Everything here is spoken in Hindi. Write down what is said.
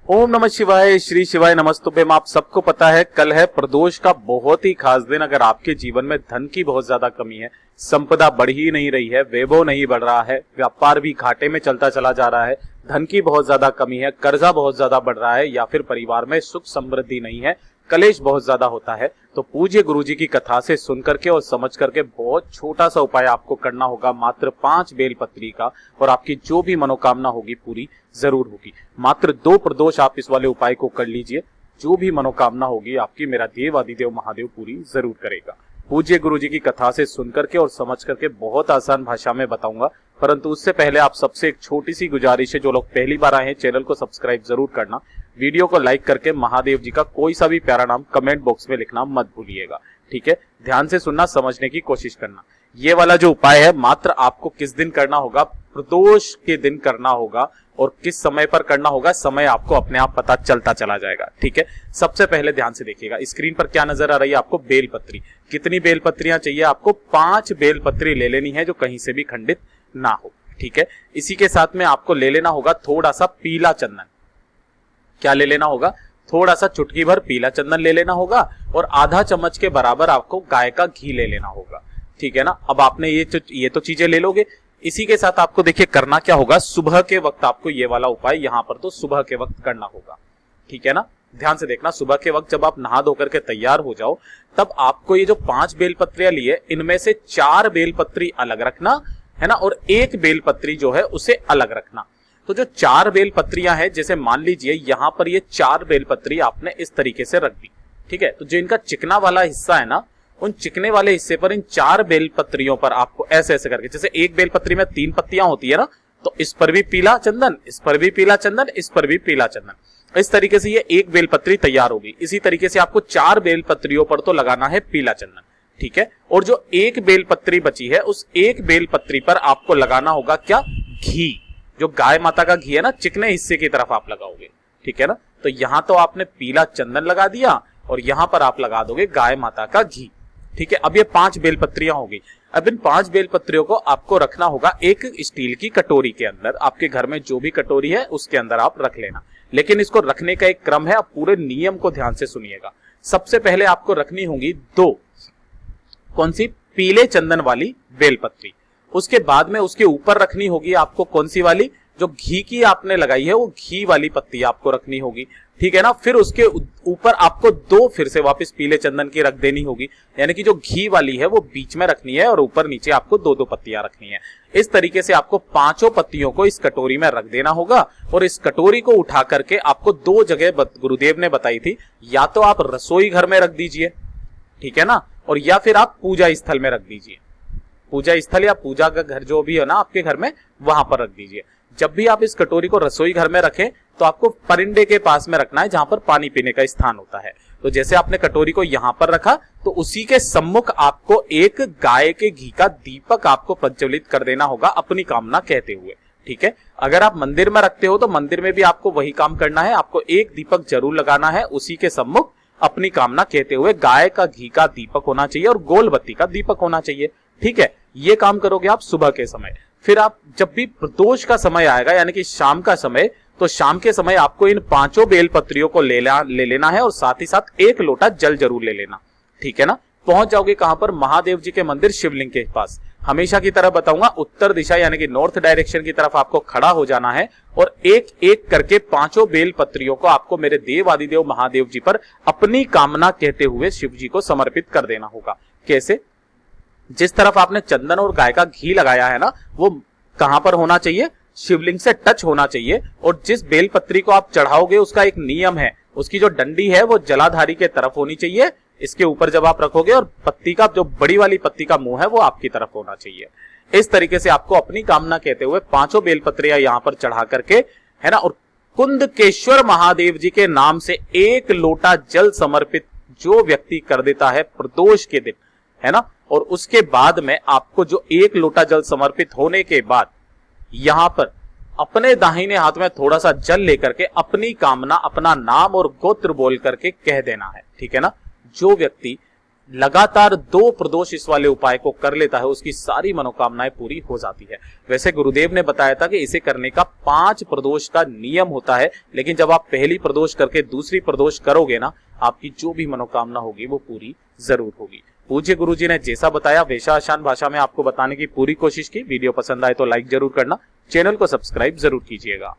ओम नमः शिवाय, श्री शिवाय नमस्तुभ्यम। आप सबको पता है कल है प्रदोष का बहुत ही खास दिन। अगर आपके जीवन में धन की बहुत ज्यादा कमी है, संपदा बढ़ ही नहीं रही है, वैभव नहीं बढ़ रहा है, व्यापार भी घाटे में चलता चला जा रहा है, धन की बहुत ज्यादा कमी है, कर्जा बहुत ज्यादा बढ़ रहा है, या फिर परिवार में सुख समृद्धि नहीं है, कलेश बहुत ज्यादा होता है, तो पूज्य गुरुजी की कथा से सुन करके और समझ करके बहुत छोटा सा उपाय आपको करना होगा, मात्र 5 बेलपत्री का, और आपकी जो भी मनोकामना होगी पूरी जरूर होगी। मात्र 2 प्रदोष आप इस वाले उपाय को कर लीजिए, जो भी मनोकामना होगी आपकी मेरा देव आदिदेव महादेव पूरी जरूर करेगा। पूज्य गुरुजी की कथा से सुन करके और समझ करके बहुत आसान भाषा में बताऊंगा, परंतु उससे पहले आप सबसे एक छोटी सी गुजारिश है, जो लोग पहली बार आए हैं चैनल को सब्सक्राइब जरूर करना, वीडियो को लाइक करके महादेव जी का कोई सा भी प्यारा नाम कमेंट बॉक्स में लिखना मत भूलिएगा। ठीक है, ध्यान से सुनना, समझने की कोशिश करना। ये वाला जो उपाय है मात्र आपको किस दिन करना होगा, प्रदोष के दिन करना होगा, और किस समय पर करना होगा, समय आपको अपने आप पता चलता चला जाएगा। ठीक है, सबसे पहले ध्यान से देखिएगा, स्क्रीन पर क्या नजर आ रही है आपको, बेलपत्री। कितनी बेलपत्रियां चाहिए आपको? 5 बेलपत्री ले लेनी है, जो कहीं से भी खंडित ना हो। ठीक है, इसी के साथ में आपको ले लेना होगा थोड़ा सा पीला चंदन। क्या ले लेना होगा? थोड़ा सा चुटकी भर पीला चंदन ले लेना होगा, और आधा चम्मच के बराबर आपको गाय का घी ले लेना होगा। ठीक है ना, अब आपने ये तो चीजें ले लोगे। इसी के साथ आपको देखिए करना क्या होगा, सुबह के वक्त आपको ये वाला उपाय यहां पर तो सुबह के वक्त करना होगा। ठीक है ना, ध्यान से देखना, सुबह के वक्त जब आप नहा धोकर के तैयार हो जाओ, तब आपको ये जो 5 बेलपत्रियां लिए, इनमें से 4 बेलपत्री अलग रखना है ना, और 1 बेलपत्री जो है उसे अलग रखना। तो जो 4 बेलपत्रियां हैं, जैसे मान लीजिए यहां पर ये 4 बेलपत्री आपने इस तरीके से रख दी। ठीक है, तो जो इनका चिकना वाला हिस्सा है ना, उन चिकने वाले हिस्से पर इन 4 बेलपत्रियों पर आपको ऐसे ऐसे करके, जैसे एक बेलपत्री में 3 पत्तियां होती है ना, तो इस पर भी पीला चंदन, इस पर भी पीला चंदन, इस पर भी पीला चंदन, इस तरीके से ये 1 बेलपत्री तैयार होगी। इसी तरीके से आपको 4 बेलपत्रियों पर तो लगाना है पीला चंदन। ठीक है, और जो 1 बेलपत्री बची है, उस 1 बेलपत्री पर आपको लगाना होगा क्या? घी। जो गाय माता का घी है ना, चिकने हिस्से की तरफ आप लगाओगे। ठीक है ना, तो यहां तो आपने पीला चंदन लगा दिया, और यहां पर आप लगा दोगे गाय माता का घी। ठीक है, अब ये 5 बेलपत्रियां होगी। अब इन 5 बेलपत्रियों को आपको रखना होगा एक स्टील की कटोरी के अंदर। आपके घर में जो भी कटोरी है उसके अंदर आप रख लेना, लेकिन इसको रखने का एक क्रम है, आप पूरे नियम को ध्यान से सुनिएगा। सबसे पहले आपको रखनी होगी 2 कौन सी? पीले चंदन वाली बेलपत्री। उसके बाद में उसके ऊपर रखनी होगी आपको कौन सी वाली? जो घी की आपने लगाई है वो घी वाली पत्ती आपको रखनी होगी। ठीक है ना, फिर उसके ऊपर आपको 2 फिर से वापस पीले चंदन की रख देनी होगी, यानी कि जो घी वाली है वो बीच में रखनी है, और ऊपर नीचे आपको 2-2 पत्तियां रखनी है। इस तरीके से आपको 5 पत्तियों को इस कटोरी में रख देना होगा, और इस कटोरी को उठा करके आपको 2 जगह गुरुदेव ने बताई थी, या तो आप रसोई घर में रख दीजिए, ठीक है ना, और या फिर आप पूजा स्थल में रख दीजिए। पूजा स्थल या पूजा का घर जो भी है ना आपके घर में, वहां पर रख दीजिए। जब भी आप इस कटोरी को रसोई घर में रखें तो आपको परिंदे के पास में रखना है, जहां पर पानी पीने का स्थान होता है। तो जैसे आपने कटोरी को यहां पर रखा, तो उसी के सम्मुख आपको एक गाय के घी का दीपक आपको प्रज्वलित कर देना होगा, अपनी कामना कहते हुए। ठीक है, अगर आप मंदिर में रखते हो तो मंदिर में भी आपको वही काम करना है, आपको एक दीपक जरूर लगाना है, उसी के सम्मुख अपनी कामना कहते हुए। गाय का घी का दीपक होना चाहिए और गोल बत्ती का दीपक होना चाहिए। ठीक है, ये काम करोगे आप सुबह के समय। फिर आप जब भी प्रदोष का समय आएगा, यानी कि शाम का समय, तो शाम के समय आपको इन 5 बेलपत्रियों को ले लेना है, और साथ ही साथ 1 लोटा जल जरूर ले लेना। ठीक है ना, पहुंच जाओगे कहां पर? महादेव जी के मंदिर शिवलिंग के पास। हमेशा की तरह बताऊंगा, उत्तर दिशा यानी कि नॉर्थ डायरेक्शन की तरफ आपको खड़ा हो जाना है, और एक एक करके 5 बेलपत्रियों को आपको मेरे देव आदिदेव महादेव जी पर अपनी कामना कहते हुए शिव जी को समर्पित कर देना होगा। कैसे? जिस तरफ आपने चंदन और गाय का घी लगाया है ना, वो कहां पर होना चाहिए? शिवलिंग से टच होना चाहिए। और जिस बेलपत्री को आप चढ़ाओगे उसका एक नियम है, उसकी जो डंडी है वो जलाधारी के तरफ होनी चाहिए, इसके ऊपर जब आप रखोगे, और पत्ती का जो बड़ी वाली पत्ती का मुंह है वो आपकी तरफ होना चाहिए। इस तरीके से आपको अपनी कामना कहते हुए 5 बेलपत्रियां यहां पर चढ़ा करके, है ना, और कुंदकेश्वर महादेव जी के नाम से 1 लोटा जल समर्पित जो व्यक्ति कर देता है प्रदोष के दिन, है ना, और उसके बाद में आपको जो 1 लोटा जल समर्पित होने के बाद यहां पर अपने दाहिने हाथ में थोड़ा सा जल लेकर के अपनी कामना, अपना नाम और गोत्र बोल करके कह देना है। ठीक है ना, जो व्यक्ति लगातार 2 प्रदोष इस वाले उपाय को कर लेता है, उसकी सारी मनोकामनाएं पूरी हो जाती है। वैसे गुरुदेव ने बताया था कि इसे करने का 5 प्रदोष का नियम होता है, लेकिन जब आप पहली प्रदोष करके दूसरी प्रदोष करोगे ना, आपकी जो भी मनोकामना होगी वो पूरी जरूर होगी। पूज्य गुरुजी ने जैसा बताया वैसा आसान भाषा में आपको बताने की पूरी कोशिश की। वीडियो पसंद आए तो लाइक जरूर करना, चैनल को सब्सक्राइब जरूर कीजिएगा।